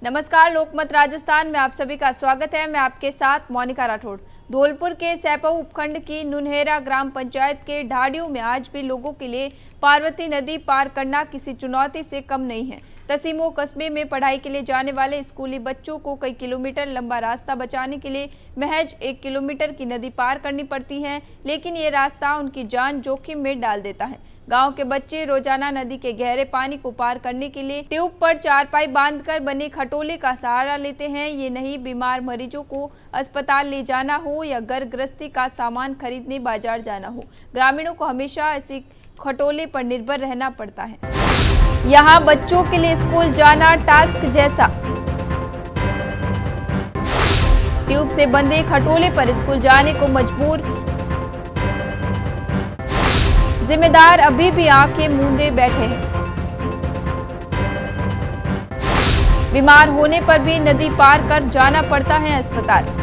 नमस्कार, लोकमत राजस्थान में आप सभी का स्वागत है। मैं आपके साथ मोनिका राठौड़। धौलपुर के सैपऊ उपखंड की नुनहेरा ग्राम पंचायत के ढाडियों में आज भी लोगों के लिए पार्वती नदी पार करना किसी चुनौती से कम नहीं है। तसीमो कस्बे में पढ़ाई के लिए जाने वाले स्कूली बच्चों को कई किलोमीटर लंबा रास्ता बचाने के लिए महज 1 किलोमीटर की नदी पार करनी पड़ती है, लेकिन ये रास्ता उनकी जान जोखिम में डाल देता है। गांव के बच्चे रोजाना नदी के गहरे पानी को पार करने के लिए ट्यूब पर चारपाई बांधकर बने खटोले का सहारा लेते हैं। ये नहीं बीमार मरीजों को अस्पताल ले जाना हो या घर गृहस्थी का सामान खरीदने बाजार जाना हो, ग्रामीणों को हमेशा इसी खटोले पर निर्भर रहना पड़ता है। यहाँ बच्चों के लिए स्कूल जाना टास्क जैसा। ट्यूब से बंधे खटोले पर स्कूल जाने को मजबूर जिम्मेदार अभी भी आंखें मूंदे बैठे हैं। बीमार होने पर भी नदी पार कर जाना पड़ता है अस्पताल।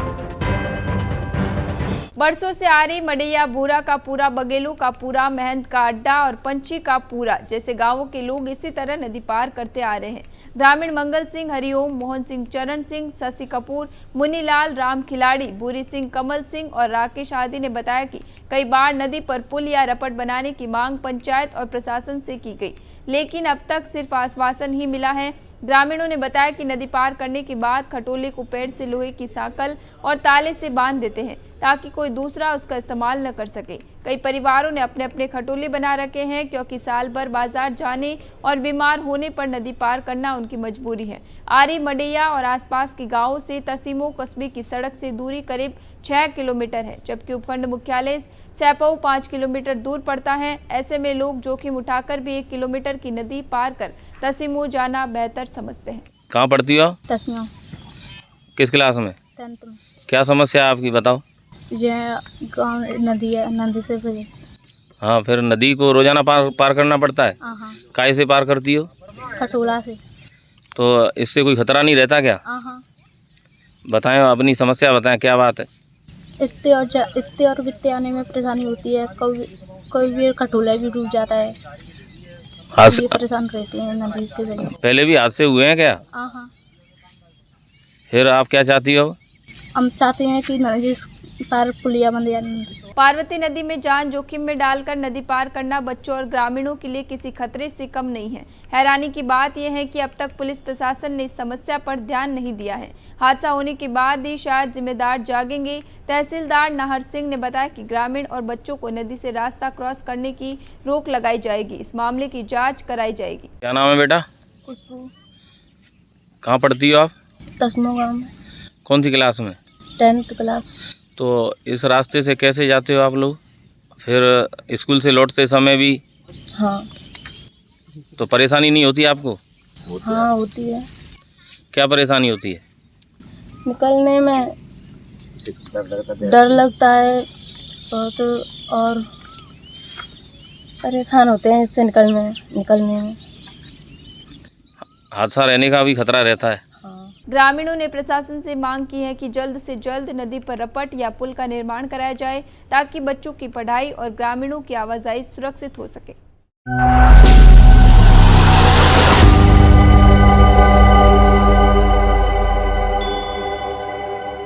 बरसों से आ रही मडैया भूरा का पूरा, बगेलू का पूरा, महंत का अड्डा और पंची का पूरा जैसे गांवों के लोग इसी तरह नदी पार करते आ रहे हैं। ग्रामीण मंगल सिंह, हरिओम, मोहन सिंह, चरण सिंह, शशि कपूर, मुनीलाल, राम खिलाड़ी, भूरी सिंह, कमल सिंह और राकेश आदि ने बताया कि कई बार नदी पर पुल या रपट बनाने की मांग पंचायत और प्रशासन से की गई, लेकिन अब तक सिर्फ आश्वासन ही मिला है। ग्रामीणों ने बताया कि नदी पार करने के बाद खटोले को पेड़ से लोहे की सांकल और ताले से बांध देते हैं ताकि कोई दूसरा उसका इस्तेमाल न कर सके। कई परिवारों ने अपने अपने खटोले बना रखे हैं क्योंकि साल भर बाजार जाने और बीमार होने पर नदी पार करना उनकी मजबूरी है। आरी, मडैया और आसपास के गांवों से तसीमो कस्बे की सड़क से दूरी करीब 6 किलोमीटर है, जबकि उपखंड मुख्यालय सैपऊ 5 किलोमीटर दूर पड़ता है। ऐसे में लोग जोखिम उठाकर भी 1 किलोमीटर की नदी पार कर तसीमो जाना बेहतर समझते हैं। कहाँ पढ़ती हो? तस्मा। किस क्लास में? 10th में। क्या समस्या है आपकी, बताओ। यह गाँव नदी है, नदी से फिर हाँ, फिर नदी को रोजाना पार करना पड़ता है। हाँ। काहे से पार करती हो? खटोला से। तो इससे कोई खतरा नहीं रहता क्या? हाँ। बताएं, अपनी समस्या बताएं, क्या बात है? इतने और बित्ते आने में परेशानी होती है। कोई भी खटोला भी डूब जाता है। ये परेशान रहते हैं नदी के वजह से। पहले भी हादसे हुए हैं क्या? हाँ। फिर आप क्या चाहती हो? हम चाहते हैं कि नदी पार पुलिया बन जाए। पार्वती नदी में जान जोखिम में डालकर नदी पार करना बच्चों और ग्रामीणों के लिए किसी खतरे से कम नहीं है। हैरानी की बात यह है कि अब तक पुलिस प्रशासन ने इस समस्या पर ध्यान नहीं दिया है। हादसा होने के बाद ही शायद जिम्मेदार जागेंगे। तहसीलदार नाहर सिंह ने बताया कि ग्रामीण और बच्चों को नदी से रास्ता क्रॉस करने की रोक लगाई जाएगी। इस मामले की जाँच कराई जाएगी। क्या नाम है बेटा? खुशबू। कहाँ पढ़ती हो आप? तस्मो गाँव में। कौन सी क्लास में? 10th class. तो इस रास्ते से कैसे जाते हो आप लोग? फिर स्कूल से लौटते समय भी? हाँ। तो परेशानी नहीं होती आपको? हाँ, होती है। क्या परेशानी होती है? निकलने में डर लगता है बहुत और परेशान होते हैं इससे निकलने में। हादसा रहने का भी खतरा रहता है। ग्रामीणों ने प्रशासन से मांग की है कि जल्द से जल्द नदी पर रपट या पुल का निर्माण कराया जाए ताकि बच्चों की पढ़ाई और ग्रामीणों की आवाजाही सुरक्षित हो सके।